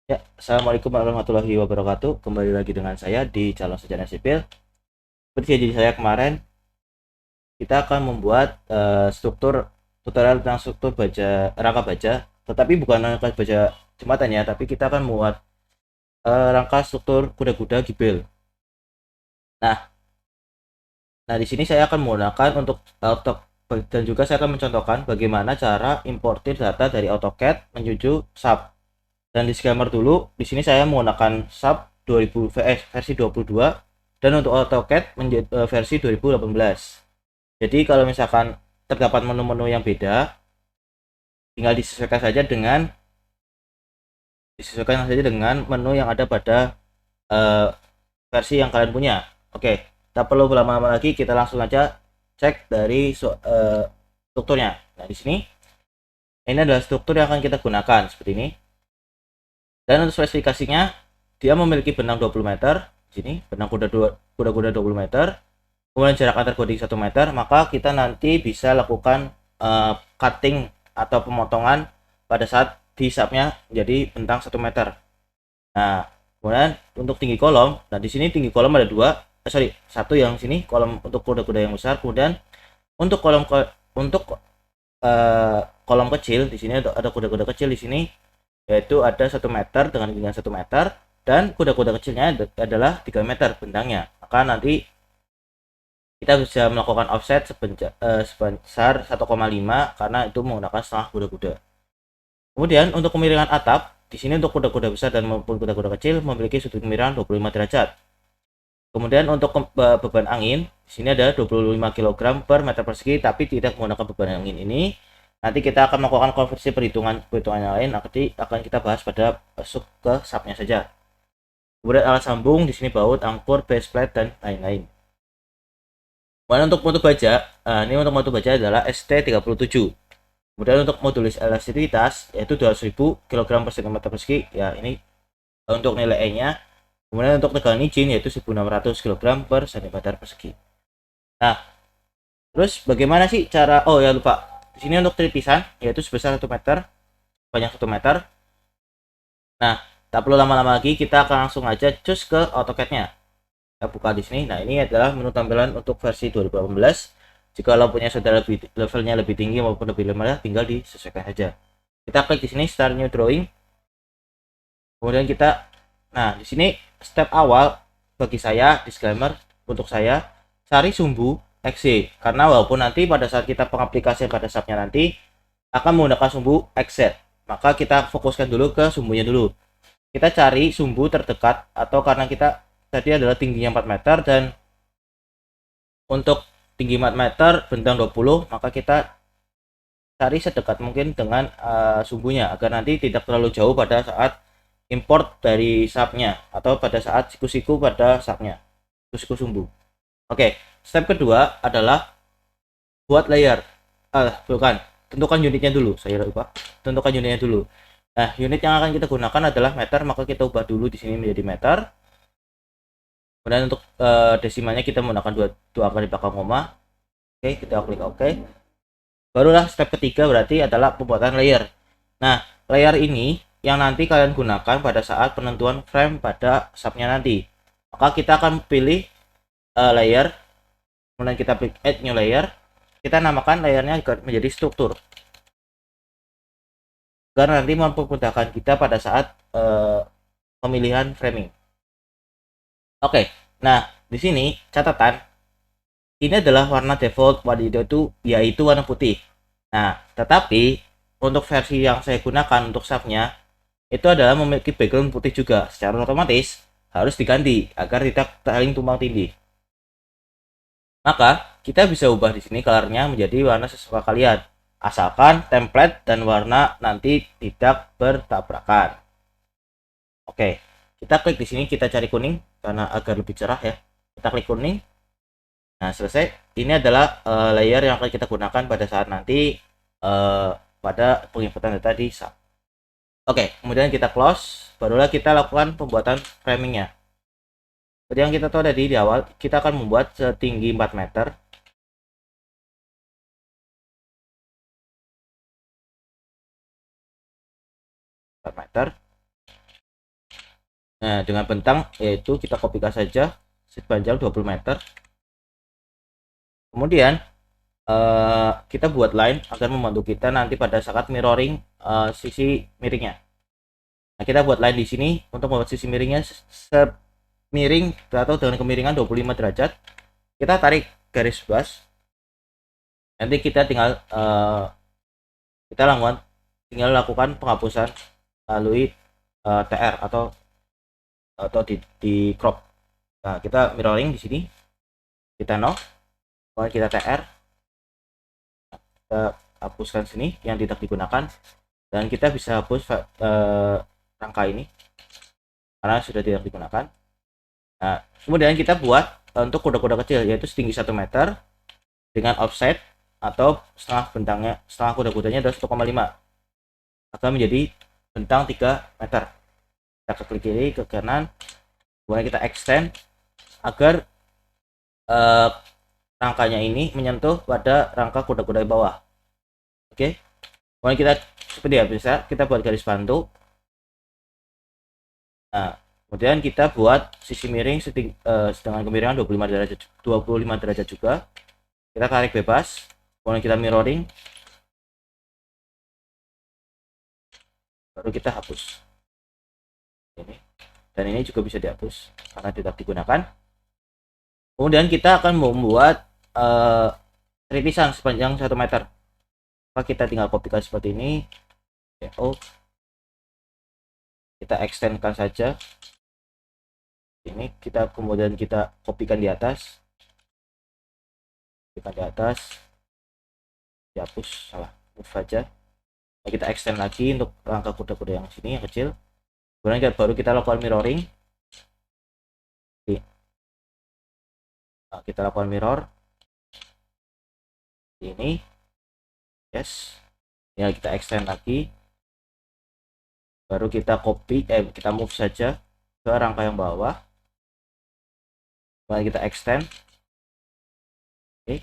Ya, Assalamualaikum warahmatullahi wabarakatuh. Kembali lagi dengan saya di Calon Sarjana Sipil. Seperti janji saya kemarin, kita akan membuat struktur tutorial tentang struktur baja rangka baja, tetapi bukan rangka baja jembatan ya, tapi kita akan membuat rangka struktur kuda-kuda gibel. Nah, nah di sini saya akan menggunakan untuk dan juga saya akan mencontohkan bagaimana cara importir data dari AutoCAD menuju SAP. Dan disclaimer dulu, di sini saya menggunakan SAP 2000 versi 22 dan untuk AutoCAD menjadi versi 2018. Jadi kalau misalkan terdapat menu-menu yang beda, tinggal disesuaikan saja dengan menu yang ada pada uh, versi yang kalian punya. Oke, tak perlu berlama-lama lagi, kita langsung aja cek dari strukturnya. Nah, di sini ini adalah struktur yang akan kita gunakan seperti ini. Dan untuk spesifikasinya, dia memiliki benang 20 meter. Di sini benang kuda-kuda 20 meter. Kemudian jarak antar coding 1 meter, maka kita nanti bisa lakukan cutting atau pemotongan pada saat di subnya menjadi bentang 1 meter. Nah, kemudian untuk tinggi kolom, nah di sini tinggi kolom ada dua, satu yang sini kolom untuk kuda-kuda yang besar, kemudian untuk untuk kolom kecil di sini ada kuda-kuda kecil di sini, yaitu ada 1 meter dengan ketinggian 1 meter, dan kuda-kuda kecilnya adalah 3 meter bentangnya. Maka nanti kita bisa melakukan offset sebesar 1,5 karena itu menggunakan setengah kuda-kuda. Kemudian untuk kemiringan atap, di sini untuk kuda-kuda besar dan maupun kuda-kuda kecil memiliki sudut kemiringan 25 derajat. Kemudian untuk beban angin, di sini ada 25 kg per meter persegi, tapi tidak menggunakan beban angin ini. Nanti kita akan melakukan konversi perhitungan yang lain, nanti akan kita bahas pada masuk ke subnya saja. Kemudian alat sambung, di sini baut, angkur, base plate, dan lain-lain. Kemudian untuk mutu baja, ini untuk mutu baja adalah ST37. Kemudian untuk modulus elastisitas yaitu 200.000 kg per cm persegi, ya ini untuk nilai E-nya. Kemudian untuk tegangan izin yaitu 1600 kg per cm persegi. Nah, terus bagaimana sih cara, oh ya lupa. Di sini untuk tripisan yaitu sebesar 1 meter, banyak 1 meter. Nah, tak perlu lama-lama lagi, kita akan langsung aja cus ke AutoCAD-nya. Kita buka di sini. Nah, ini adalah menu tampilan untuk versi 2018. Jika punya saudara levelnya lebih tinggi maupun lebih lemah, tinggal disesuaikan saja. Kita klik di sini Start New Drawing. Kemudian kita, nah di sini step awal bagi saya, disclaimer untuk saya, cari sumbu XY, karena walaupun nanti pada saat kita pengaplikasian pada subnya nanti akan menggunakan sumbu XZ, maka kita fokuskan dulu ke sumbunya dulu. Kita cari sumbu terdekat, atau karena kita tadi adalah tingginya 4 meter dan untuk tinggi 4 meter bentang 20, maka kita cari sedekat mungkin dengan sumbunya agar nanti tidak terlalu jauh pada saat import dari subnya atau pada saat siku-siku pada subnya, siku-siku sumbu. Oke, step kedua adalah buat layer. Bukan, tentukan unitnya dulu, saya lupa. Tentukan unitnya dulu. Nah, unit yang akan kita gunakan adalah meter, maka kita ubah dulu di sini menjadi meter. Kemudian untuk desimalnya kita menggunakan dua kali belakang koma. Oke, kita klik OK. Barulah step ketiga berarti adalah pembuatan layer. Nah, layer ini yang nanti kalian gunakan pada saat penentuan frame pada subnya nanti. Maka kita akan pilih layer, kemudian kita pilih add new layer. Kita namakan layernya menjadi struktur, karena nanti mempermudahkan kita pada saat pemilihan framing. Oke, nah di sini catatan, ini adalah warna default Wadidaw itu yaitu warna putih. Nah, tetapi untuk versi yang saya gunakan untuk subnya itu adalah memiliki background putih juga. Secara otomatis harus diganti agar tidak saling tumpang tindih. Maka kita bisa ubah di sini colornya menjadi warna sesuka kalian, asalkan template dan warna nanti tidak bertabrakan. Oke, kita klik di sini, kita cari kuning karena agar lebih cerah ya. Kita klik kuning. Nah, selesai. Ini adalah layer yang akan kita gunakan pada saat nanti pada penginputan data di SAP. Oke, kemudian kita close, barulah kita lakukan pembuatan framingnya. Seperti yang kita tahu tadi di awal, kita akan membuat setinggi 4 meter. 4 meter. Nah, dengan bentang yaitu kita kopikan saja sepanjang 20 meter. Kemudian kita buat line agar membantu kita nanti pada saat mirroring sisi miringnya. Nah, kita buat line di sini untuk membuat sisi miringnya semiring atau dengan kemiringan 25 derajat. Kita tarik garis bas. Nanti kita tinggal lakukan penghapusan melalui TR atau di crop. Nah, kita mirroring di sini. Kita no. Kemudian kita TR. Kita hapuskan sini yang tidak digunakan dan kita bisa hapus rangka ini karena sudah tidak digunakan. Nah, kemudian kita buat untuk kuda-kuda kecil yaitu setinggi 1 meter dengan offset atau setengah kuda-kudanya adalah 1,5 akan menjadi bentang 3 meter. Kita ke klik kiri ke kanan, kemudian kita extend agar rangkanya ini menyentuh pada rangka kuda-kuda di bawah. Oke, kemudian kita seperti biasa kita buat garis bantu. Nah, kemudian kita buat sisi miring dengan kemiringan 25 derajat juga. Kita tarik bebas, kemudian kita mirroring, baru kita hapus ini, dan ini juga bisa dihapus karena tidak digunakan. Kemudian kita akan membuat tripisan sepanjang 1 meter. Maka kita tinggal kopikan seperti ini. Kita extendkan saja ini, kita kemudian kita kopikan di atas, dihapus, salah move saja. Nah, kita extend lagi untuk rangka kuda-kuda yang sini yang kecil, kemudian baru kita lakukan mirroring. Nah, kita lakukan mirror ini, yes ya, kita extend lagi, baru kita kita move saja ke rangka yang bawah, kemudian kita extend, oke,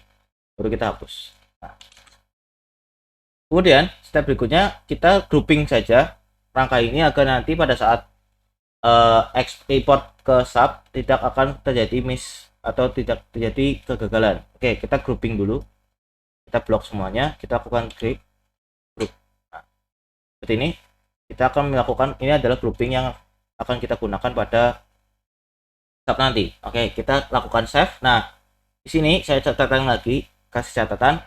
baru kita hapus. Nah, kemudian step berikutnya kita grouping saja rangka ini agar nanti pada saat export ke sub tidak akan terjadi miss atau tidak terjadi kegagalan. Oke, kita grouping dulu, kita blok semuanya, kita lakukan group. Nah, seperti ini kita akan melakukan, ini adalah grouping yang akan kita gunakan pada sub nanti. Oke, kita lakukan save. Nah, di sini saya catatkan lagi, kasih catatan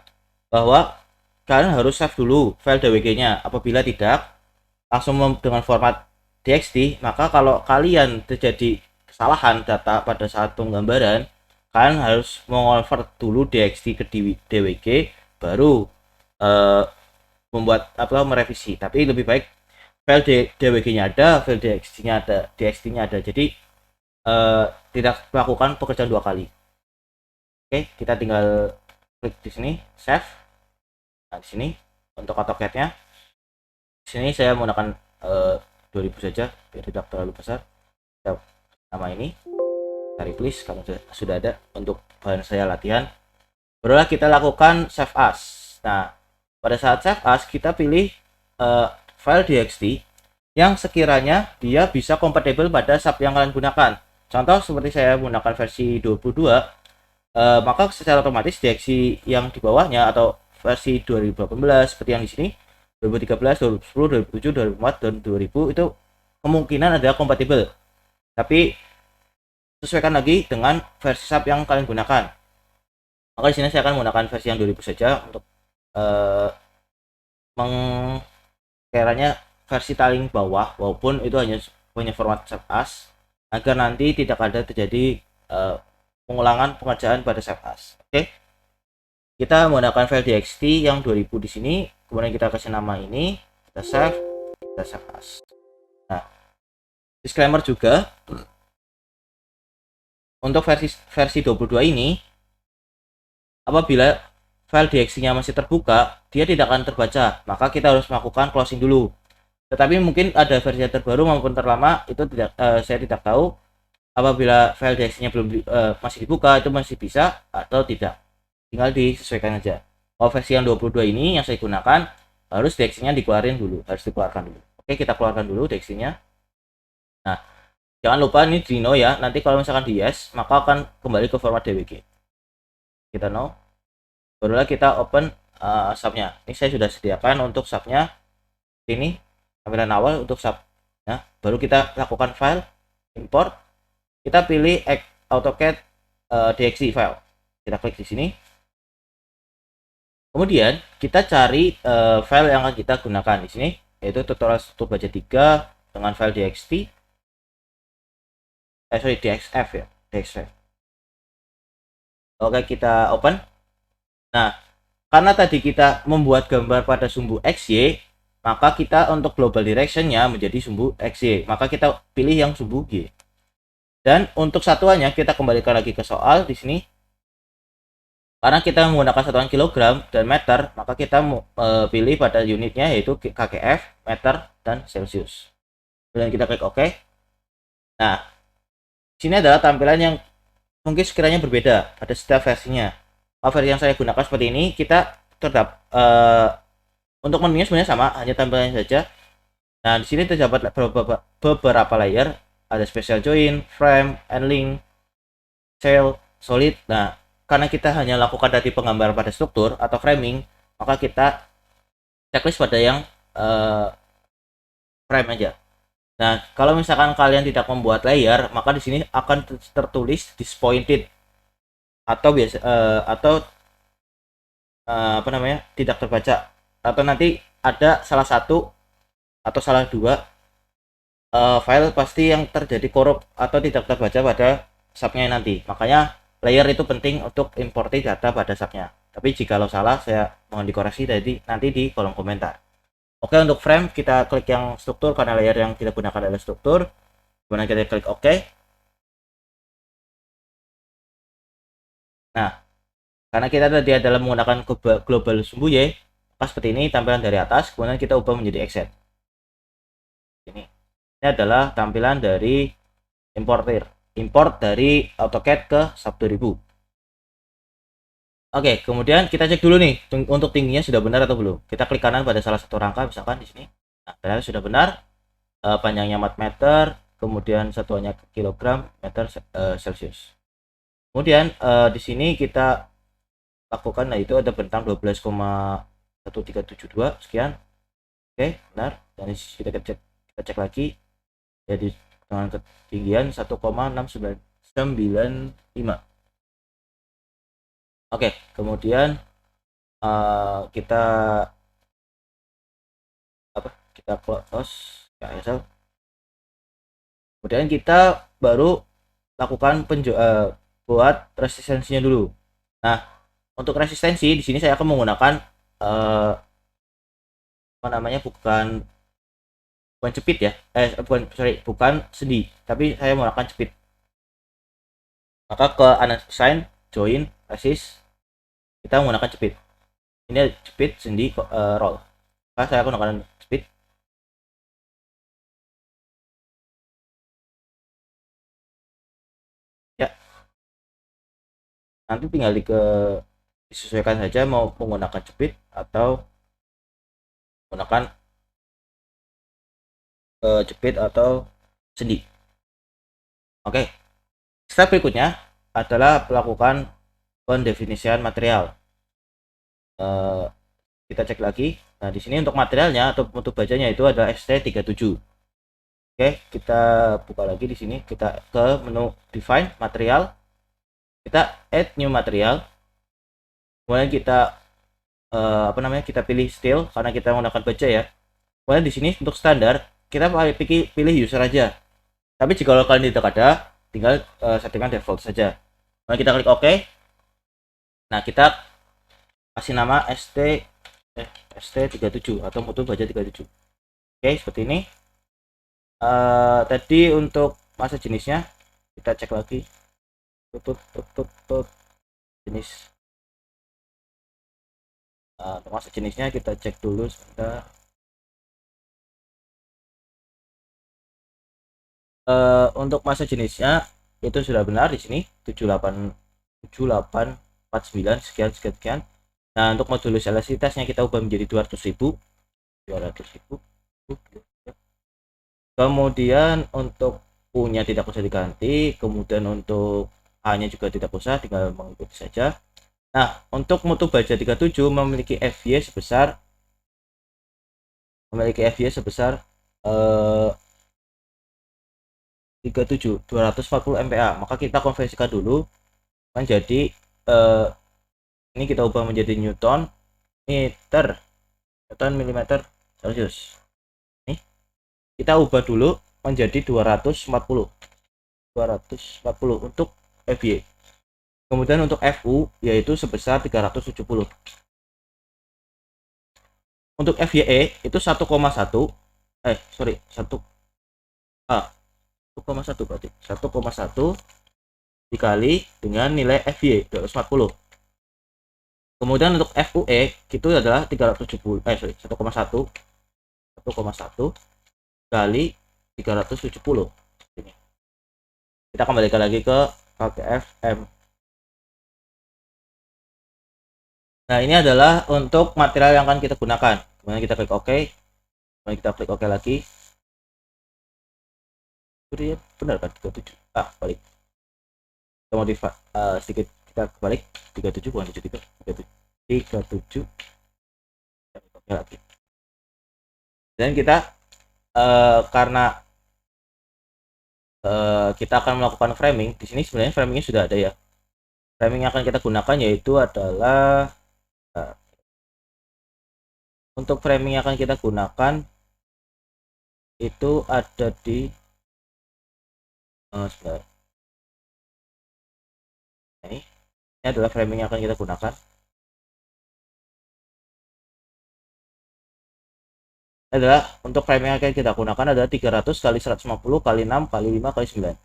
bahwa kalian harus save dulu file DWG-nya. Apabila tidak, langsung dengan format txt, maka kalau kalian terjadi kesalahan data pada saat penggambaran, kalian harus mengonvert dulu txt ke DWG, baru merevisi. Tapi lebih baik file DWG-nya ada, file txt-nya ada, jadi tidak melakukan pekerjaan 2 kali. Oke, kita tinggal klik di sini save. Nah, di sini untuk AutoCAD-nya, di sini saya menggunakan 2000 saja biar tidak terlalu besar. Kita nama ini cari please kalau sudah ada untuk bahan saya latihan. Barulah kita lakukan save as. Nah, pada saat save as kita pilih file txt yang sekiranya dia bisa kompatibel pada sub yang kalian gunakan. Contoh seperti saya menggunakan versi 22, maka secara otomatis txt yang di bawahnya atau versi 2018 seperti yang di sini 2013, 2010, 2007, 2004 dan 2000 itu kemungkinan adalah kompatibel. Tapi sesuaikan lagi dengan versi sub yang kalian gunakan. Maka di sini saya akan menggunakan versi yang 2000 saja untuk mengkiranya versi paling bawah, walaupun itu hanya punya format save as, agar nanti tidak ada terjadi pengulangan pengerjaan pada save as. Oke. Kita menggunakan file txt yang 2000 di sini, kemudian kita kasih nama ini, kita save as. Nah, disclaimer juga untuk versi 22 ini, apabila file txt-nya masih terbuka, dia tidak akan terbaca, maka kita harus melakukan closing dulu. Tetapi mungkin ada versi yang terbaru maupun terlama, itu saya tidak tahu. Apabila file txt-nya belum masih dibuka, itu masih bisa atau tidak, tinggal disesuaikan aja. Kalau versi yang 22 ini yang saya gunakan, harus txt-nya dikeluarkan dulu. Oke, kita keluarkan dulu txt-nya. Nah, Jangan lupa ini di no ya. Nanti kalau misalkan di yes, maka akan kembali ke format DWG. Kita no. Barulah kita open subnya. Ini saya sudah sediakan untuk subnya. Ini tampilan awal untuk sub. Nah, baru kita lakukan file, import. Kita pilih AutoCAD DXC file. Kita klik di sini. Kemudian kita cari file yang akan kita gunakan di sini, yaitu tutorial struktur baja 3 dengan file DXT. DXF ya, DXF. Oke, kita open. Nah, karena tadi kita membuat gambar pada sumbu XY, maka kita untuk global directionnya menjadi sumbu XY. Maka kita pilih yang sumbu Y. Dan untuk satuannya kita kembalikan lagi ke soal di sini. Karena kita menggunakan satuan kilogram dan meter, maka kita pilih pada unitnya yaitu KGF, meter, dan Celsius. Kemudian kita klik OK. Nah, sini adalah tampilan yang mungkin sekiranya berbeda pada setiap versinya. Versi yang saya gunakan seperti ini, kita untuk menunya sebenarnya sama, hanya tampilannya saja. Nah, di sini terdapat beberapa layer, ada special join, frame, ending, shell, solid. Nah, karena kita hanya lakukan dari penggambaran pada struktur atau framing, maka kita checklist pada yang frame aja. Nah, kalau misalkan kalian tidak membuat layer, maka di sini akan tertulis disappointed atau biasa apa namanya, tidak terbaca, atau nanti ada salah satu atau salah dua file pasti yang terjadi korup atau tidak terbaca pada subnya nanti. Makanya layer itu penting untuk importi data pada subnya. Tapi jikalau salah, saya mohon dikoreksi nanti di kolom komentar. Oke, untuk frame kita klik yang struktur karena layer yang kita gunakan adalah struktur. Kemudian kita klik OK. Nah, karena kita tadi adalah menggunakan global sumbu Y, maka seperti ini tampilan dari atas. Kemudian kita ubah menjadi exit. Ini adalah tampilan dari import dari AutoCAD ke SAP 2000. Oke, kemudian kita cek dulu nih untuk tingginya sudah benar atau belum. Kita klik kanan pada salah satu rangka, misalkan di sini. Nah, ternyata sudah benar. Panjangnya 4 meter, kemudian satuannya kilogram, meter, Celsius. Kemudian di sini kita lakukan, nah itu ada bentang 12,1372 sekian. Oke, benar. Dan kita cek lagi, jadi dengan ketinggian 1,6995. Oke, kemudian kita close cancel. Kemudian kita baru lakukan buat resistensinya dulu. Nah, untuk resistensi di sini saya akan menggunakan apa namanya, bukan cepit ya, bukan sendi, tapi saya menggunakan cepit. Maka ke unassign join resist, kita menggunakan cepit. Ini cepit sendi roll. Maka saya menggunakan cepit. Ya, nanti tinggal disesuaikan saja mau menggunakan cepit atau menggunakan cepit atau sendi. Oke, step berikutnya adalah melakukan pendefinisian material. Kita cek lagi. Nah, di sini untuk materialnya atau untuk bajanya itu adalah ST37. Oke, kita buka lagi di sini. Kita ke menu define material. Kita add new material. Kemudian kita apa namanya? Kita pilih steel karena kita menggunakan baja ya. Kemudian di sini untuk standar kita pilih user aja. Tapi jika kalian tidak ada, tinggal settingan default saja. Kemudian kita klik OK. Nah, kita kasih nama ST37 atau mutu baja 37. Oke, seperti ini. Tadi untuk masa jenisnya kita cek lagi. Jenis. Untuk masa jenisnya kita cek dulu sebentar. Untuk masa jenisnya itu sudah benar di sini 7849 sekian. Nah, untuk modulus elastisitasnya kita ubah menjadi 200.000. Kemudian untuk U-nya tidak usah diganti, kemudian untuk A-nya juga tidak usah, tinggal mengikuti saja. Nah, untuk mutu baja 37 memiliki FY sebesar 240 MPa. Maka kita konversikan dulu menjadi ini kita ubah menjadi Newton milimeter Celcius. Nih, kita ubah dulu menjadi 240 untuk FY. Kemudian untuk FU yaitu sebesar 370. Untuk FYE itu 1,1 sorry 1 1,1 berarti 1,1 dikali dengan nilai FY 240. Kemudian untuk FUE itu adalah 370 1,1 kali 370. Ini. Kita kembalikan lagi ke KGFM. Nah, ini adalah untuk material yang akan kita gunakan. Kemudian kita klik OK. Kemudian kita klik OK lagi. Benar kan 37. Balik. Kita modify sedikit, kita balik 37 bukan 73. 37. Kita klik OK lagi. Dan kita karena kita akan melakukan framing di sini, sebenarnya framingnya sudah ada ya. Framing yang akan kita gunakan yaitu adalah untuk framing yang akan kita gunakan itu ada di sebentar. Ini adalah framing yang akan kita gunakan. Adalah untuk framing yang akan kita gunakan adalah 300 kali 150 kali 6 kali 5 kali 9.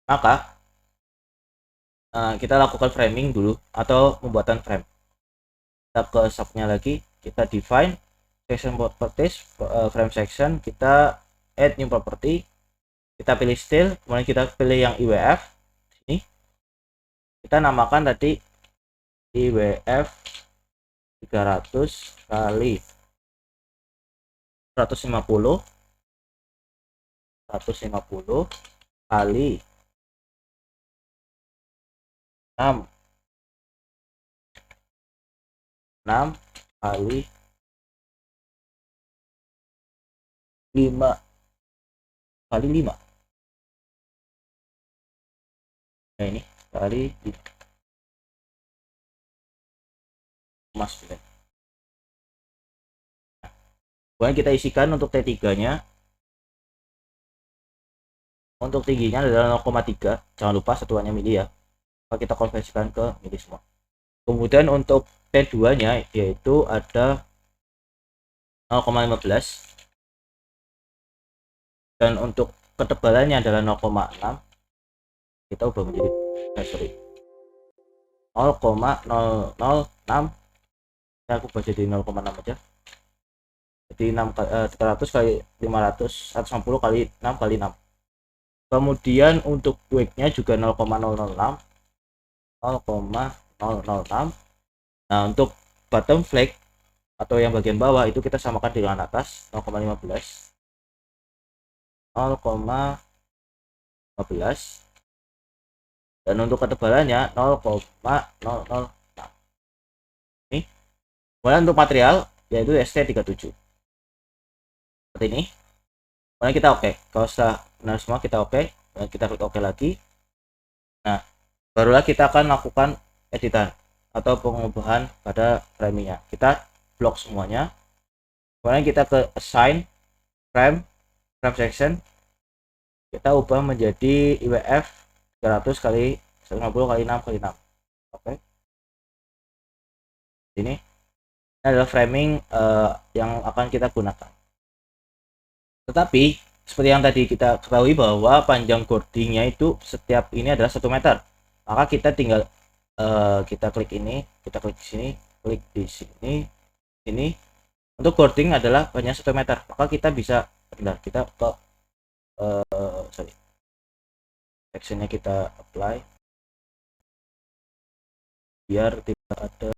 Maka kita lakukan framing dulu atau pembuatan frame. Kita ke subnya lagi, kita define section properties, frame section, kita add new property, kita pilih style, kemudian kita pilih yang IWF. Sini kita namakan tadi IWF 300 kali 150 kali 6 kali 5 kali 5. Nah, ini kali 5 mas. Kemudian kita isikan untuk T3 nya, untuk tingginya adalah 0,3, jangan lupa satuannya mili ya, kita konversikan ke mili semua. Kemudian untuk T2 nya yaitu ada 0,15, dan untuk ketebalannya adalah 0,6, kita ubah menjadi 0,006, saya ubah jadi 0,6 aja, jadi 300 kali 500 150 kali 6 kali 6. Kemudian untuk weight-nya juga 0,006. Nah, untuk bottom flag atau yang bagian bawah itu kita samakan dengan atas 0,15. Dan untuk ketebalannya 0,006. Ini. Kemudian untuk material yaitu ST37. Seperti ini. Kemudian kita oke. Kalau sudah benar semua kita oke. Dan kita klik oke lagi. Nah, barulah kita akan lakukan editan atau pengubahan pada framingnya. Kita blok semuanya. Kemudian kita ke assign frame section, kita ubah menjadi IWF 300 kali 150 kali 6 kali 6. Oke. Ini adalah framing yang akan kita gunakan. Tetapi seperti yang tadi kita ketahui bahwa panjang boardingnya itu setiap ini adalah 1 meter. Maka kita tinggal kita klik ini, kita klik di sini, klik di sini, ini. Untuk boarding adalah hanya 1 meter. Maka kita bisa, kita ke sectionnya kita apply biar tidak ada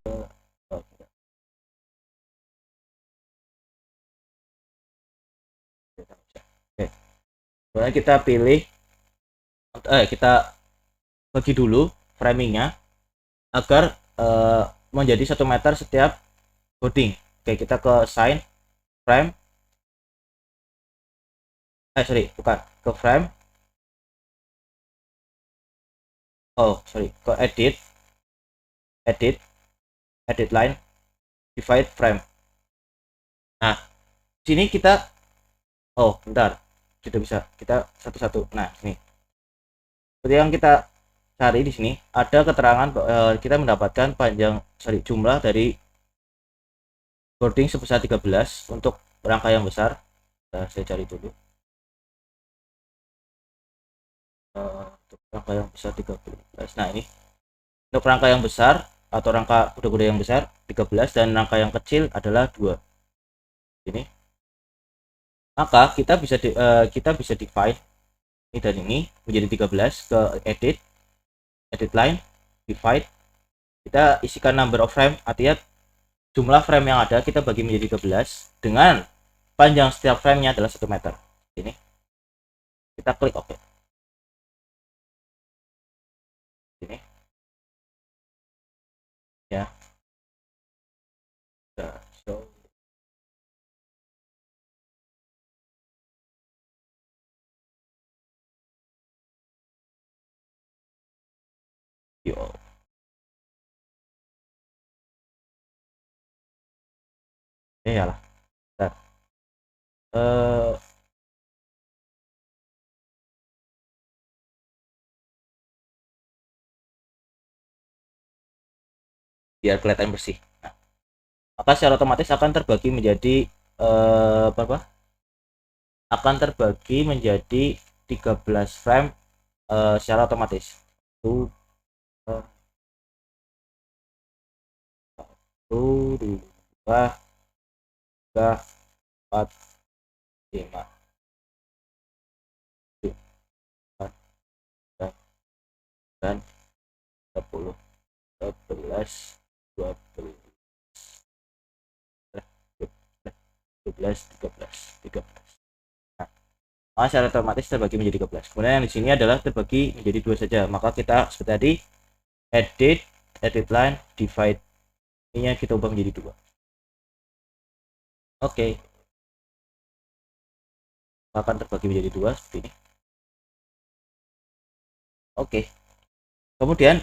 Oke, kemudian kita pilih, kita bagi dulu framingnya agar menjadi 1 meter setiap boarding. Oke, kita ke sign frame, sorry, bukan ke frame, ke edit edit line, divide frame. Nah, sini kita, bentar, tidak bisa, kita satu-satu. Nah, ini seperti yang kita cari di sini ada keterangan, kita mendapatkan jumlah dari boarding sebesar 13 untuk rangka yang besar. Saya cari dulu. Untuk rangka yang besar 13. Nah, ini untuk rangka yang besar atau rangka kuda-kuda yang besar 13 dan rangka yang kecil adalah 2. Ini. Maka kita bisa divide ini dan ini menjadi 13 ke edit line, divide. Kita isikan number of frame, artinya jumlah frame yang ada kita bagi menjadi 13 dengan panjang setiap frame-nya adalah 1 meter. Ini. Kita klik OK. Ini. Ya. Show. Yo. Yalah. Bentar. Biar kelihatan bersih. Nah, maka secara otomatis akan terbagi menjadi akan terbagi menjadi 13 frame secara otomatis. 1, 2, 3, 4, 5, 4, dan 10, 11, 12, 12, 13. Nah, secara otomatis terbagi menjadi 13. Kemudian yang di sini adalah terbagi menjadi 2 saja. Maka kita seperti tadi edit line, divide. Ini kita ubah menjadi 2. Oke. Akan terbagi menjadi 2 seperti ini. Oke. Kemudian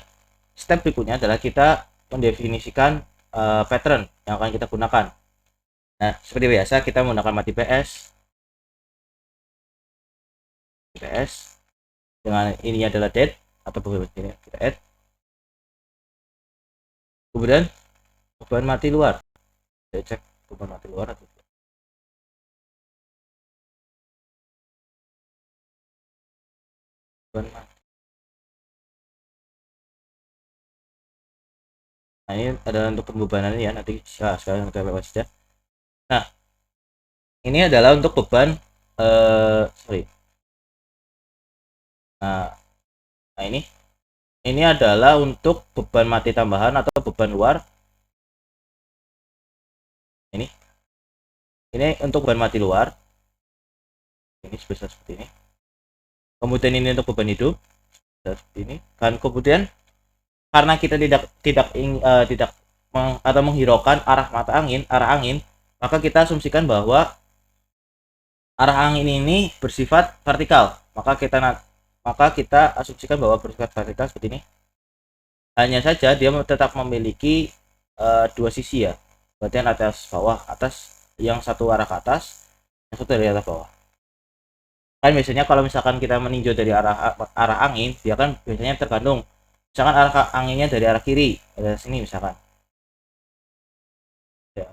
step berikutnya adalah kita mendefinisikan pattern yang akan kita gunakan. Nah, seperti biasa kita menggunakan mati PS dengan ini adalah date atau beban ini kita add. Kemudian beban mati luar. Saya cek beban mati luar atau beban mati. Nah, ini adalah untuk pembebanan ya, nanti sekarang kita lewat saja. Nah, ini adalah untuk beban nah ini adalah untuk beban mati tambahan atau beban luar. Ini untuk beban mati luar. Ini sebesar seperti ini. Kemudian ini untuk beban hidup seperti ini. Dan kemudian karena kita tidak atau menghiraukan arah angin, maka kita asumsikan bahwa arah angin ini bersifat vertikal. Maka kita asumsikan bahwa bersifat vertikal seperti ini. Hanya saja dia tetap memiliki 2 sisi ya. Berarti atas, yang satu arah ke atas, yang satu dari atas bawah. Kan biasanya kalau misalkan kita meninjau dari arah angin, dia kan biasanya tergantung. Misalkan arah anginnya dari arah kiri, dari sini misalkan. Ya.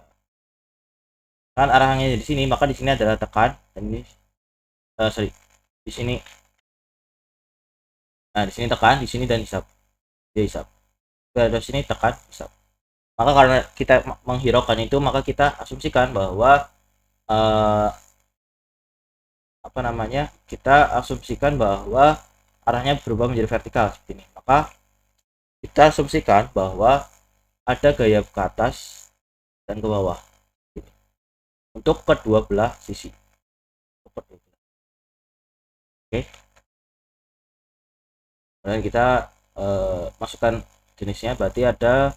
Kan arah anginnya di sini, maka di sini adalah tekan dan ini di sini. Nah, di sini tekan, di sini dan hisap. Dia hisap. Dari sini tekan, hisap. Maka karena kita menghiraukan itu, maka kita asumsikan bahwa kita asumsikan bahwa arahnya berubah menjadi vertikal seperti ini. Maka kita asumsikan bahwa ada gaya ke atas dan ke bawah untuk kedua belah sisi. Kemudian kita masukkan jenisnya, berarti ada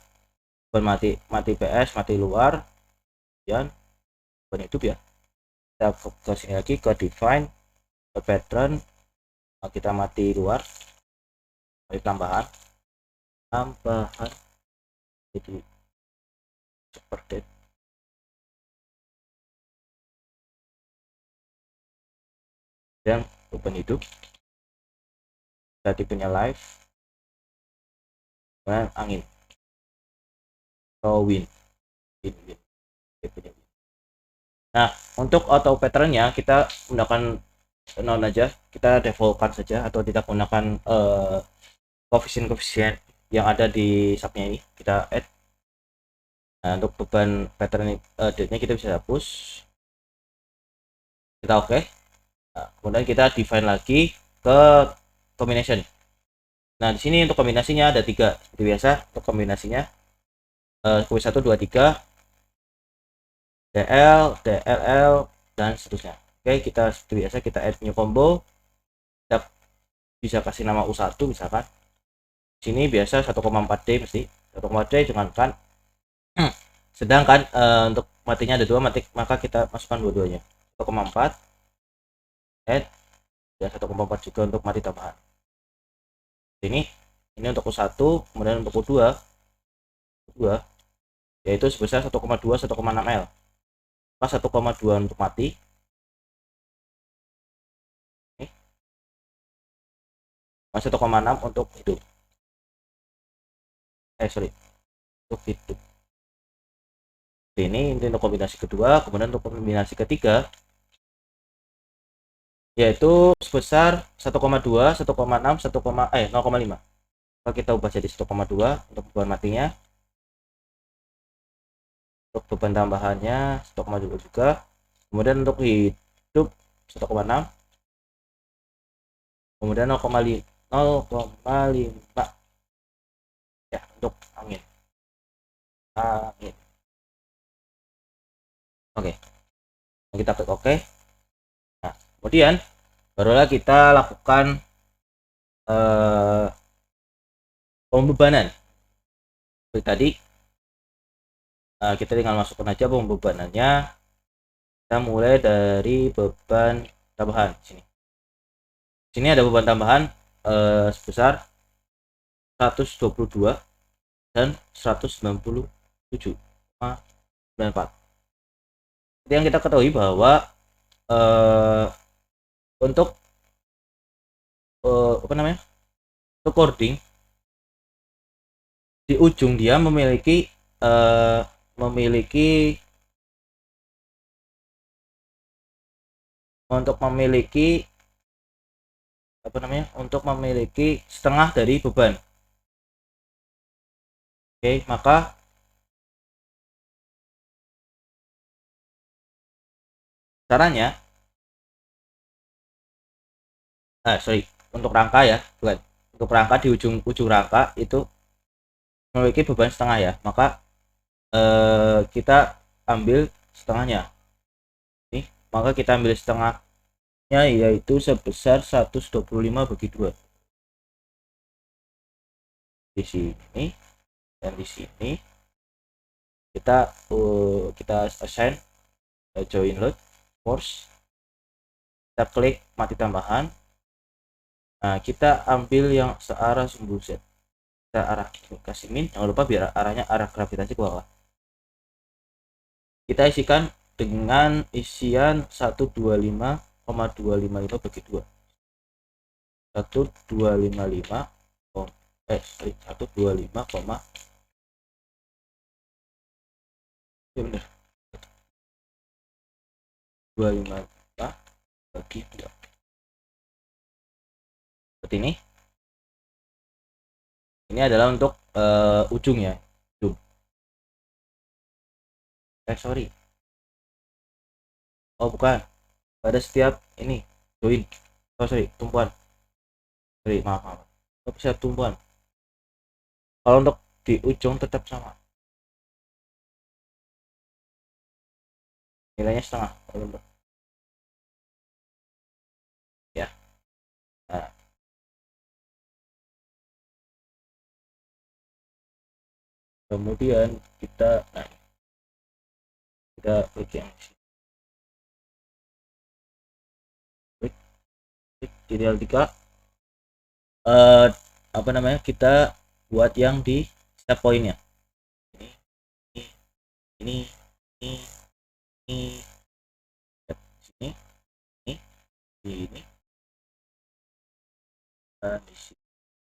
beban mati PS, mati luar, kemudian beban hidup ya. Kita ke sini lagi ke define, ke pattern, kita mati luar, mati tambahan jadi seperti dan beban hidup, kita tipenya live, dan angin atau wind. Nah, untuk auto patternnya kita gunakan non aja, kita defaultkan saja atau tidak gunakan koefisien yang ada di subnya ini, kita add. Nah, untuk beban pattern date-nya kita bisa hapus, kita oke. Nah, kemudian kita define lagi ke combination. Nah, di sini untuk kombinasinya ada 3 seperti biasa. Untuk kombinasinya Q1 2 3 DL, DLL, dan seterusnya. Oke, kita seperti biasa kita add new combo. Kita bisa kasih nama U1 misalkan. Sini biasa 1,4D mesti 1,4D, jangankan sedangkan untuk matinya ada 2 maka kita masukkan dua-duanya 1,4 add dan 1,4 juga untuk mati tambahan. Ini untuk U1, kemudian untuk U2 yaitu sebesar 1,2 1,6 L. Pas 1,2 untuk mati. Ini 1,6 untuk hidup. Untuk hidup. Ini untuk kombinasi kedua, kemudian untuk kombinasi ketiga yaitu sebesar 1,2 1,6 0,5. Maka kita ubah jadi 1,2 untuk beban matinya. Untuk beban tambahannya 1,2 juga. Kemudian untuk hidup 1,6. Kemudian 0,5 ya untuk angin. Oke. Kita klik oke. Nah, kemudian barulah kita lakukan pembebanan. Seperti tadi kita tinggal masukkan aja pembebanannya. Kita mulai dari beban tambahan sini. Sini ada beban tambahan sebesar 122 dan 197,94. Yang kita ketahui bahwa untuk apa namanya, untuk cording di ujung dia memiliki untuk memiliki setengah dari beban. Oke, maka caranya untuk rangka ya, bukan untuk rangka di ujung rangka itu memiliki beban setengah ya, maka kita ambil setengahnya. Maka kita ambil setengahnya yaitu sebesar 125 bagi 2 di sini, dan di sini kita assign join load force, kita klik mati tambahan. Nah, kita ambil yang searah sumbu Z, kita arah kasih min, jangan lupa biar arahnya arah gravitasi ke bawah. Kita isikan dengan isian 125,255 bagi 2. 1255 125, ya benar, 255 bagi 2 seperti ini. Ini adalah untuk ujungnya. Sorry, oh bukan, pada setiap ini join, sorry tumpuan, maaf bisa tumpuan. Kalau untuk di ujung tetap sama, nilainya setengah kalau untuk ya. Kemudian kita klik yang klik ideal 3, apa namanya, kita buat yang di step pointnya ini ini ini ini sini ini dan di sini,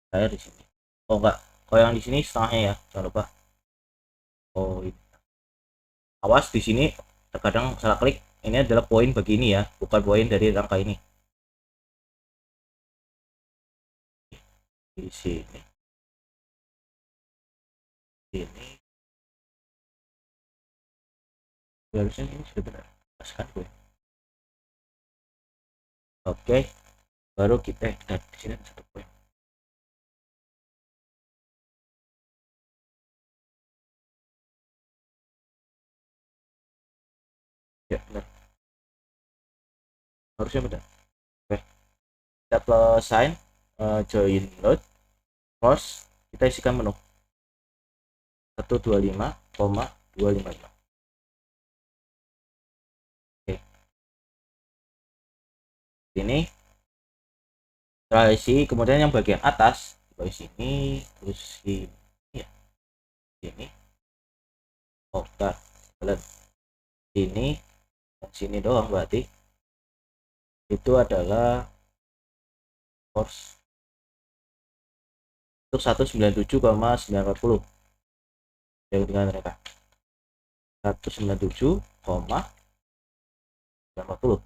saya di sini. Oh enggak, kalau yang di sini setengahnya ya, jangan lupa. Oh ini. Awas di sini terkadang salah klik, ini adalah poin begini ya, bukan poin dari angka ini. Di sini ini harusnya ini sudah benar, paskan gue. Oke, baru kita di sini ada satu poin. Ya benar, harusnya benar. Oke, kita plus sign, join load force, kita isikan menu 125,255. Oke, ini setelah isi, kemudian yang bagian atas di sini, terus sini ya, sini, oh bentar, sini dan sini doang, berarti itu adalah force untuk 197,940 yang dengan mereka 197,940.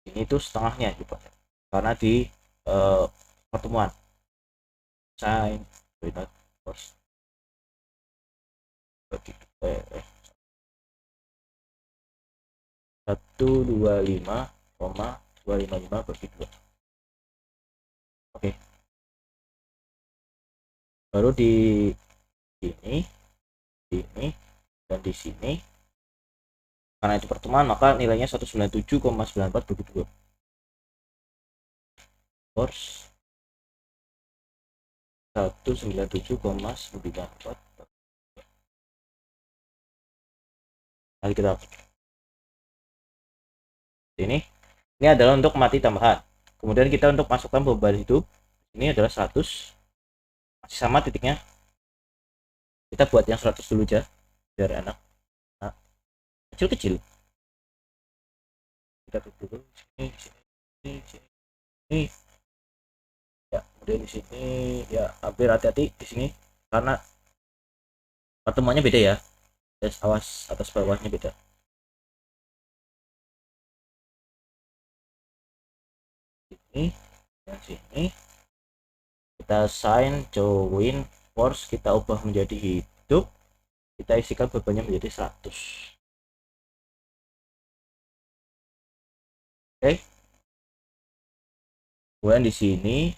Ini tuh setengahnya gitu karena di pertemuan sign not force bagi 125,255 bagi 2. Oke, baru di sini, dan di sini, karena itu pertemuan maka nilainya 197,94 bagi 2 force 197,94. Mari kita ini adalah untuk mati tambahan. Kemudian kita untuk masukkan beban itu, ini adalah 100, masih sama titiknya, kita buat yang 100 dulu aja biar enak. Nah, kecil-kecil kita tutup dulu sini, sini ya, kemudian di sini ya, hampir hati-hati di sini karena pertemuannya beda ya, awas atas bawahnya beda. Ini dan sini kita assign join force, kita ubah menjadi hidup, kita isikan bebannya menjadi 100. Oke, kemudian di sini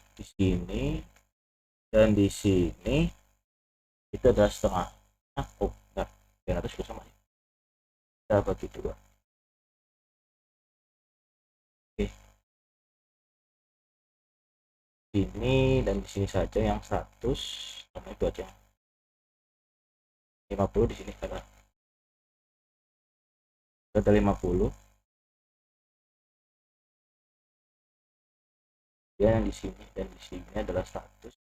dan di sini itu adalah setengah. Oh enggak, 300 juga sama, kita bagi 2. Oke, sini dan di sini saja yang 100, sama buat yang 50 di sini karena ada 50. Ya, yang di sini dan di sini adalah 100.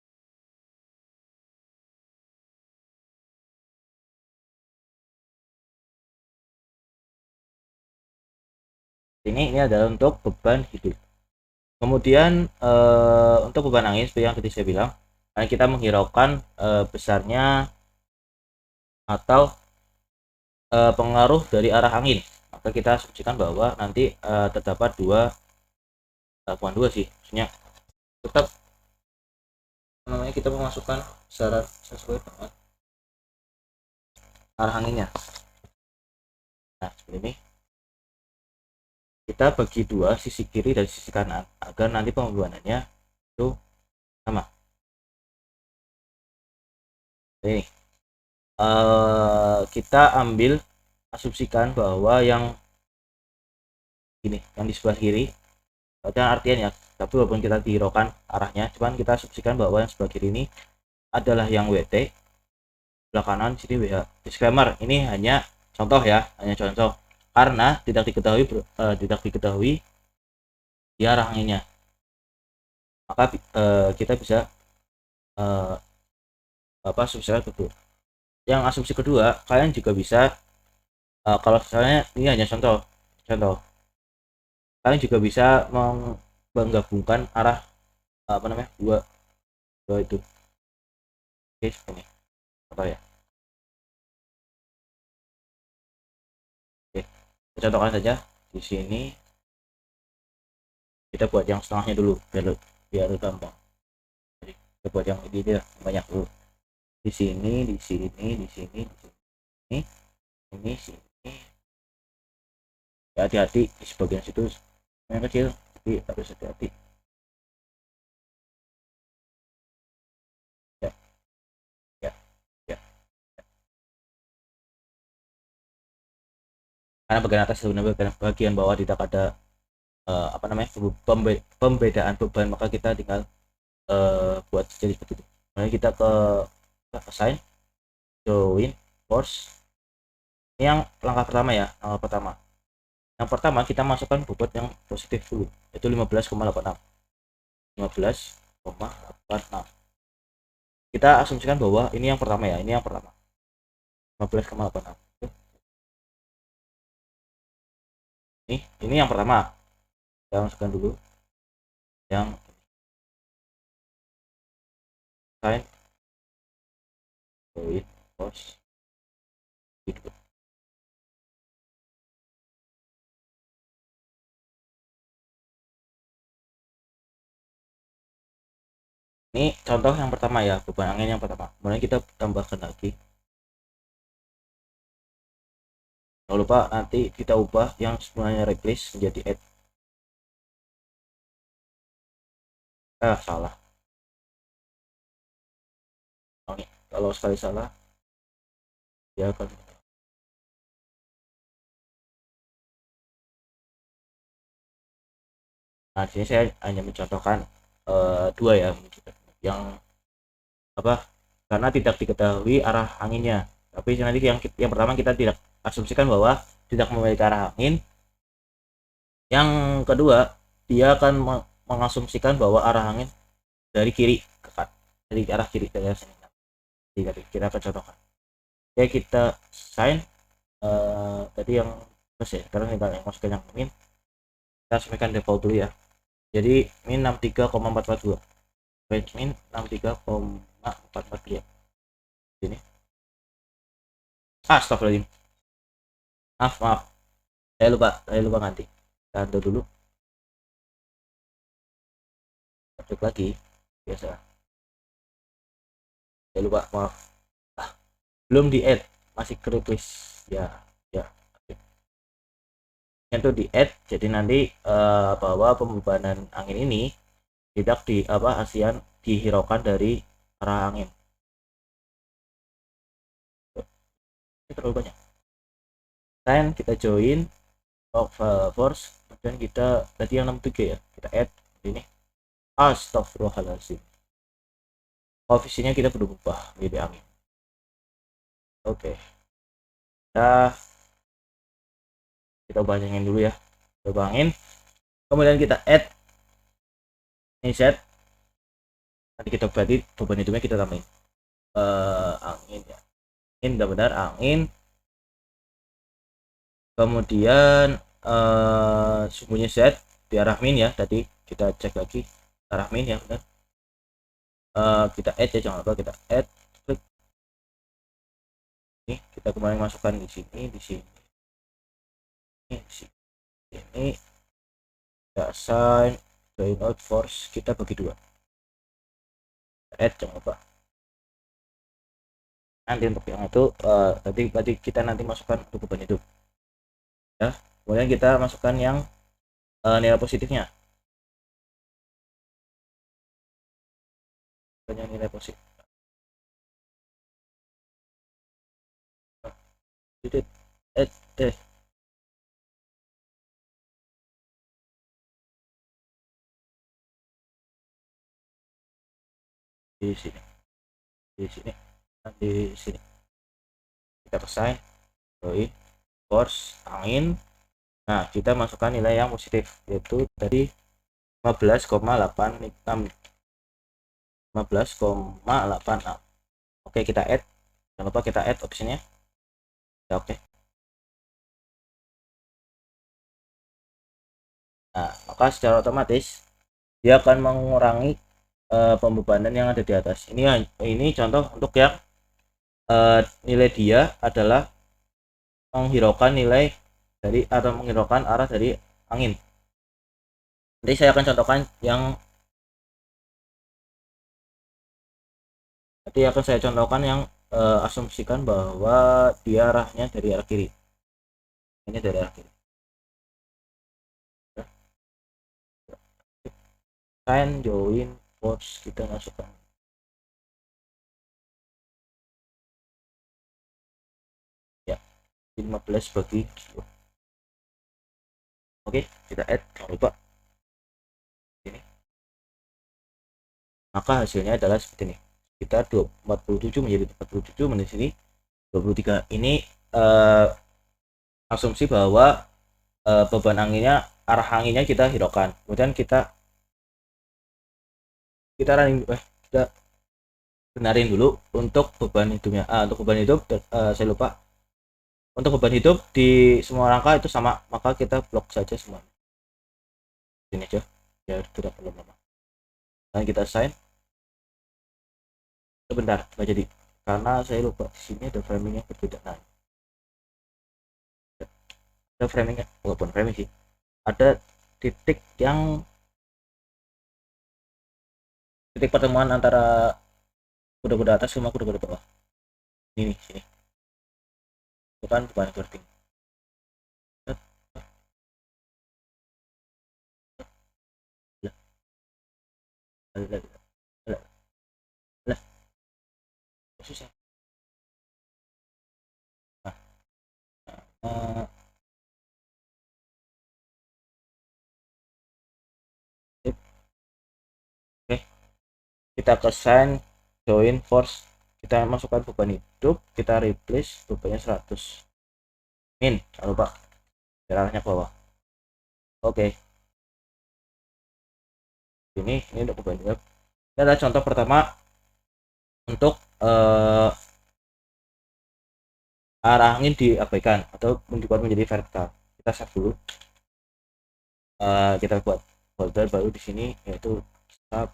Ini adalah untuk beban hidup. Kemudian untuk beban angin seperti yang tadi saya bilang, kita menghiraukan besarnya atau pengaruh dari arah angin, maka kita asumsikan bahwa nanti terdapat bukan dua sih, maksudnya tetap namanya kita memasukkan secara sesuai dengan arah anginnya. Nah seperti ini, kita bagi 2 sisi kiri dan sisi kanan agar nanti pembebanannya itu sama. Ini kita ambil asumsikan bahwa yang ini yang di sebelah kiri, dan artian ya tapi walaupun kita dihiraukan arahnya, cuman kita asumsikan bahwa yang sebelah kiri ini adalah yang WT, sebelah kanan sini WH. Disclaimer, ini hanya contoh ya, hanya contoh karena tidak diketahui di arah anginnya, maka kita bisa eh, asumsi kedua. Yang asumsi kedua, kalian juga bisa kalau misalnya ini hanya contoh, kalian juga bisa menggabungkan arah apa namanya dua itu. Oke, ini contoh ya. Oke, kita contohkan saja di sini. Kita buat yang setengahnya dulu biar gampang. Jadi kita buat yang ini dia banyak dulu. Di sini, di sini, di sini, di sini, ini sini. Ya, hati-hati di sebagian situ yang kecil, tapi harus hati-hati. Ya, ya, ya. Karena bagian atas sebenarnya bagian bawah tidak ada apa namanya pembedaan beban, maka kita tinggal buat jadi seperti itu. Kemudian kita ke assign, join, force. Ini yang langkah pertama ya, yang pertama kita masukkan bobot yang positif dulu, yaitu 15,86. 15,86 kita asumsikan bahwa ini yang pertama ya, ini yang pertama 15,86. Ini yang pertama, kita masukkan dulu yang sign, join, force, gitu. Ini contoh yang pertama ya, beban angin yang pertama. Kemudian kita tambahkan lagi. Jangan lupa nanti kita ubah yang sebenarnya replace menjadi add. Salah. Oke, kalau sekali salah, ya akan. Nah, di sini saya hanya mencontohkan dua ya, yang apa? Karena tidak diketahui arah anginnya. Tapi nanti yang pertama kita tidak asumsikan bahwa tidak memiliki arah angin. Yang kedua, dia akan mengasumsikan bahwa arah angin dari kiri ke kanan, dari arah kiri dari arah sini. Jadi kita akan contohkan. Oke, kita sign tadi yang plus ya. Sekarang kita yang masukkan yang min. Kita sesuaikan default dulu ya. Jadi min 63,442. Range min 63,442. Sini. Astagfirullahaladzim. Maaf. Saya lupa ganti. Kita dulu. Masuk lagi. Biasa. Saya lupa, maaf. Belum di add, masih ke replace. Ya. Itu di add, jadi nanti bahwa pembebanan angin ini tidak ASEAN dihiraukan dari arah angin. Ini terlalu banyak. Dan kita join of force, kemudian kita tadi yang 63 ya, kita add ini. Astagfirullahaladzim, posisinya kita belum ubah jadi angin. Oke, kita ubahin dulu ya, kita ubahin, kemudian kita add ini set. Nanti kita berarti beban hidupnya kita tambahin angin ya, angin benar angin. Kemudian sumbunya set di arah min ya, tadi kita cek lagi arah min ya benar. Kita add ya, jangan lupa kita add. Ini kita kemarin masukkan di sini, di sini, ini kita assign join out force, kita bagi dua, add, jangan lupa. Nanti untuk yang itu tadi kita nanti masukkan untuk beban hidup ya. Kemudian kita masukkan yang nilai positifnya, yang nilai positif di sini, di sini, dan di sini. Kita assign join force angin. Nah, kita masukkan nilai yang positif, yaitu tadi 15,86. 15,86. Oke, kita add. Jangan lupa kita add optionnya. Ya, oke. Nah, maka secara otomatis dia akan mengurangi pembebanan yang ada di atas. Ini contoh untuk yang nilai dia adalah menghiraukan nilai dari atau menghiraukan arah dari angin. Nanti saya akan contohkan yang asumsikan bahwa dia arahnya dari arah kiri. Ini dari arah kiri. Sign join force kita masukkan. Ya, 15 bagi 10. Oke, kita add, jangan lupa ini. Maka hasilnya adalah seperti ini. Kita 47 menjadi 47, menjadi sini 23. Ini asumsi bahwa beban anginnya, arah anginnya kita hiraukan. Kemudian kita benarin dulu untuk beban hidupnya. Untuk beban hidup saya lupa. Untuk beban hidup di semua rangka itu sama, maka kita blok saja semua. Ini aja, biar tidak perlu lama. Dan kita assign. Sebentar, nggak jadi karena saya lupa di sini ada framingnya berbeda. Nah, ada framingnya, walaupun framing sih, ada titik pertemuan antara kuda-kuda atas sama kuda-kuda bawah. Ini sini, bukan berarti. Susah. Oke, kita ke sign join force, kita masukkan beban hidup, kita replace bebannya 100 min, jangan lupa arahnya ke bawah. Oke, ini untuk beban hidup. Ini adalah contoh pertama untuk arah angin diabaikan atau dibuat menjadi vertikal. Kita save dulu. Kita buat folder baru di sini, yaitu sub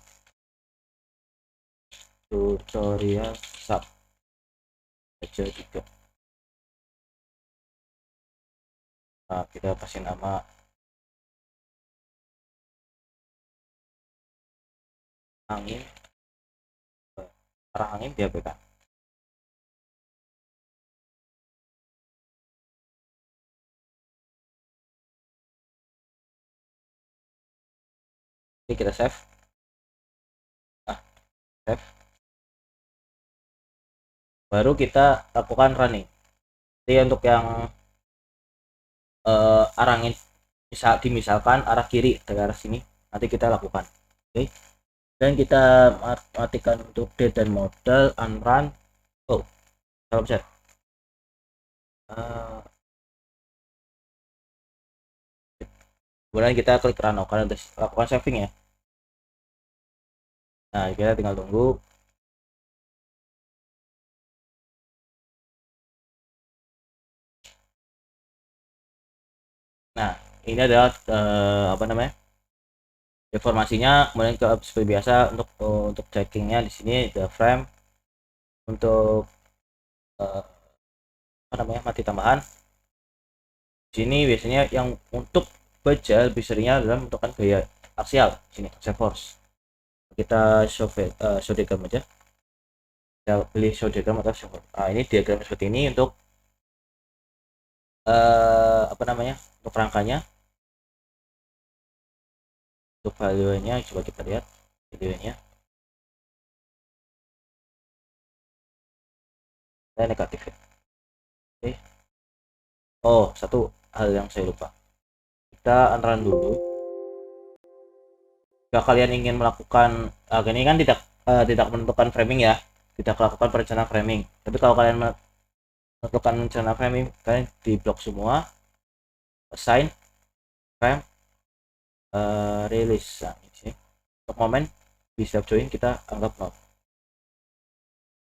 tutorial sub aja juga. Nah, kita kasih nama angin, arah angin diabaikan. Oke, kita save. Save. Baru kita lakukan running. Jadi untuk yang arah angin misalkan arah kiri dari arah sini, nanti kita lakukan. Oke, dan kita matikan untuk date dan modal unrun. Oh, salah pencet. Kemudian kita klik run karena udah lakukan saving ya. Nah, kita tinggal tunggu. Nah, ini adalah apa namanya, informasinya. Kemudian seperti biasa untuk checkingnya di sini ada frame untuk apa namanya, mati tambahan. Di sini biasanya yang untuk baja lebih seringnya adalah menentukan gaya aksial. Sini axial force. Kita show diagram aja. Kita pilih show diagram atau show. Nah, ini diagram seperti ini untuk apa namanya, untuk rangkanya. Untuk value-nya coba kita lihat videonya. Negatif ya. Oke. Oh, satu hal yang saya lupa, kita unrun dulu. Jika kalian ingin melakukan ini kan tidak tidak menentukan framing ya, tidak melakukan perencanaan framing. Tapi kalau kalian menentukan rencana framing, kalian di blok semua, assign frame, release. Nah, ini sih. Untuk momen di step join kita anggap 0.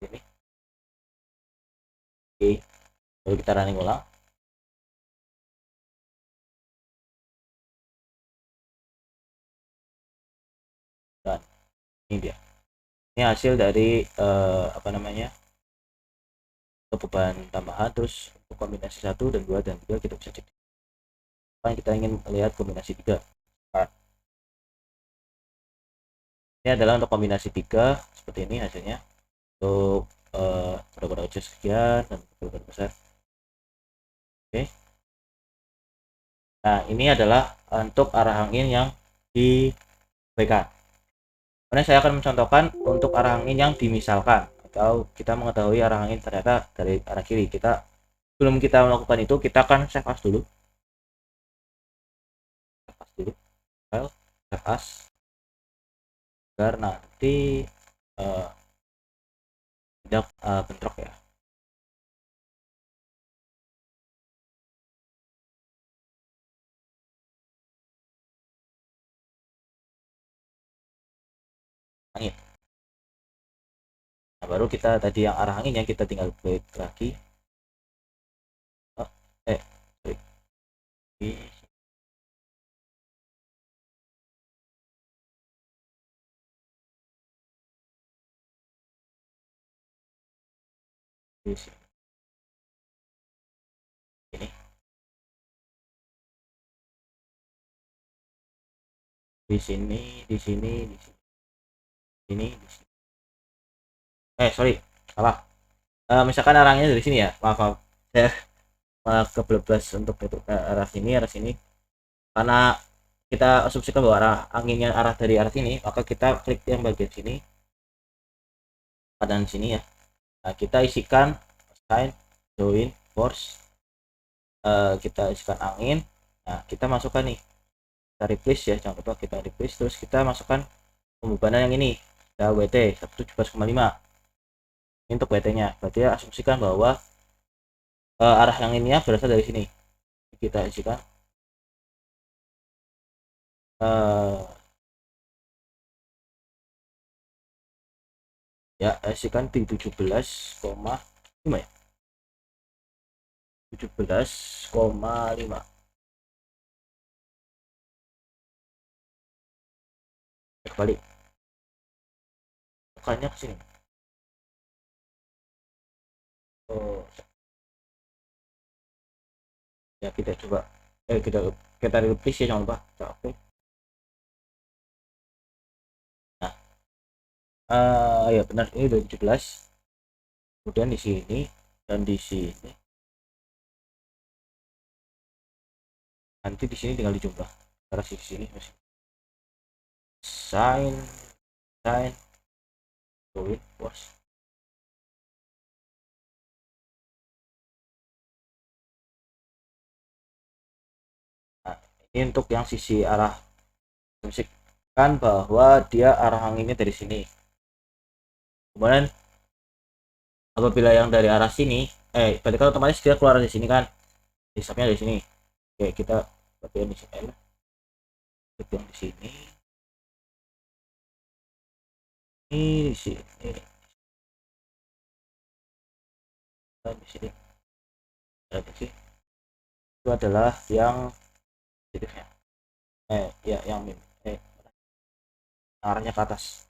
Ini. Oke. Lalu kita running ulang. Dan ini dia. Ini hasil dari apa namanya? Beban tambahan, terus untuk kombinasi 1 dan 2 dan 3 kita bisa cek. Apa kita ingin melihat kombinasi 3. Nah, ini adalah untuk kombinasi 3 seperti ini hasilnya. Untuk beberapa kecil sekian dan beberapa besar. Oke. Nah, ini adalah untuk arah angin yang diberikan. Kemudian saya akan mencontohkan untuk arah angin yang dimisalkan, atau kita mengetahui arah angin ternyata dari arah kiri. Kita sebelum kita melakukan itu, kita akan save as dulu. Save as dulu. File, save as, agar nanti tidak bentrok ya. Angin. Nah, baru kita tadi yang arah anginnya kita tinggal klik lagi. Oh, sorry. Di sini. Ini. Di sini, di sini, di sini, di sini. Sorry, salah. Misalkan arahnya dari sini ya, maaf, maaf. Saya malah kebebas untuk itu arah sini, arah sini. Karena kita asumsikan bahwa arah anginnya arah dari arah sini, maka kita klik yang bagian sini, dan sini ya. Nah, kita isikan assign, join, force. Kita isikan angin. Nah, kita masukkan nih, kita replace ya, jangan lupa kita replace, terus kita masukkan pembebanan yang ini, kita WT 117,5. Ini untuk WT nya, berarti ya asumsikan bahwa arah anginnya berasal dari sini. Kita isikan ya, isikan di 17,5 ya, 17,5. Kembali bukannya ke sini. Oh ya, kita coba kita replace ya, jangan lupa. Oke. Nah, ya benar, ini udah 17. Kemudian di sini dan di sini, nanti di sini tinggal dijumlah karena di sini masih sign, sign, join, force. Nah, ini untuk yang sisi arah, asumsikan bahwa dia arah anginnya dari sini. Kemudian apabila yang dari arah sini, berarti kan otomatis dia keluar dari sini kan, hisapnya dari sini. Oke, kita bagian di sini, bagian di sini, ini di sini, dan di sini. Berarti sih itu adalah yang positifnya. Ya yang min. Arahnya ke atas.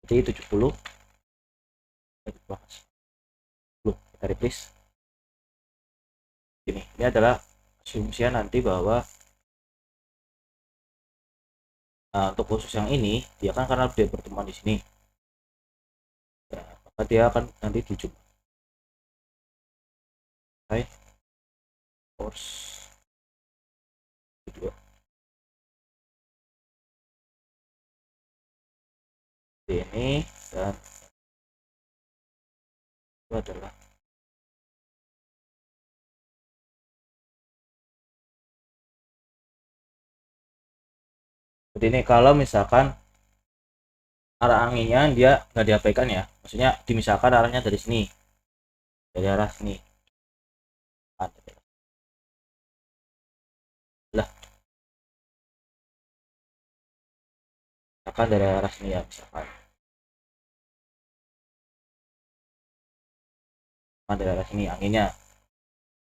Jadi 70. Kita replace. Ini adalah asumsi nanti bahwa untuk khusus yang ini dia kan karena dia pertemuan di sini, ya, maka dia akan nanti dijumpai force kedua ini, dan itu adalah Seperti ini. Kalau misalkan arah anginnya dia nggak diabaikan ya, maksudnya dimisahkan arahnya dari sini, dari arah sini. Lah, misalkan dari arah sini ya, misalkan dari arah sini anginnya.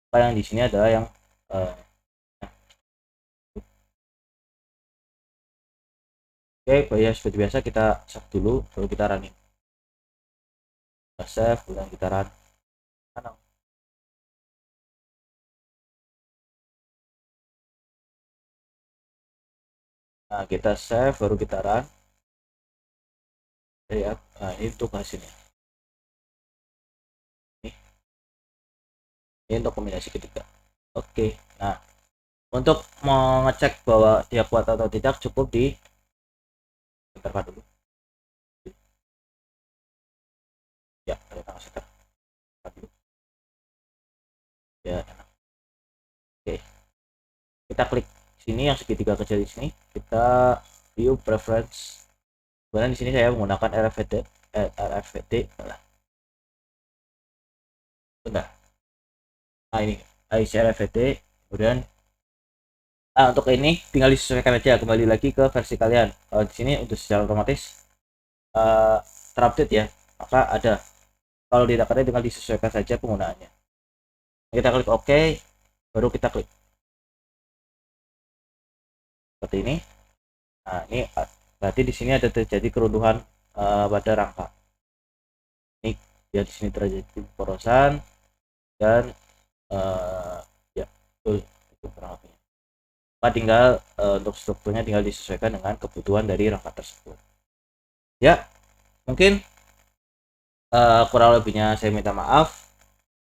Apa yang di sini adalah yang uh, oke, ya seperti biasa kita save dulu, baru kita running. Kita save, kemudian kita run. Nah, kita save, baru kita run. Ya, nah ini untuk hasilnya. Ini untuk kombinasi ketiga. Oke, nah untuk mengecek bahwa dia kuat atau tidak cukup di setter dulu. Ya, ada tanggal setter dulu. Ya, oke. Kita klik sini yang segitiga kecil di sini. Kita view preference. Kemudian di sini saya menggunakan RFID. Bentar. Nah ini RFID. Kemudian untuk ini tinggal disesuaikan aja, kembali lagi ke versi kalian. Di sini untuk secara otomatis terupdate ya, maka ada. Kalau tidak ada tinggal disesuaikan saja penggunaannya. Kita klik OK, baru kita klik seperti ini. Nah ini berarti di sini ada terjadi keruntuhan pada rangka. Ini ya, di sini terjadi porosan dan ya betul itu kurang lebihnya. Maka tinggal untuk strukturnya tinggal disesuaikan dengan kebutuhan dari rangka tersebut. Ya, mungkin kurang lebihnya saya minta maaf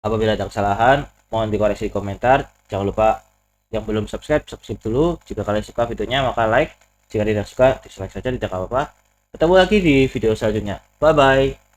apabila ada kesalahan. Mohon dikoreksi di komentar. Jangan lupa yang belum subscribe dulu. Jika kalian suka videonya maka like, jika tidak suka dislike saja, tidak apa-apa. Ketemu lagi di video selanjutnya. Bye bye.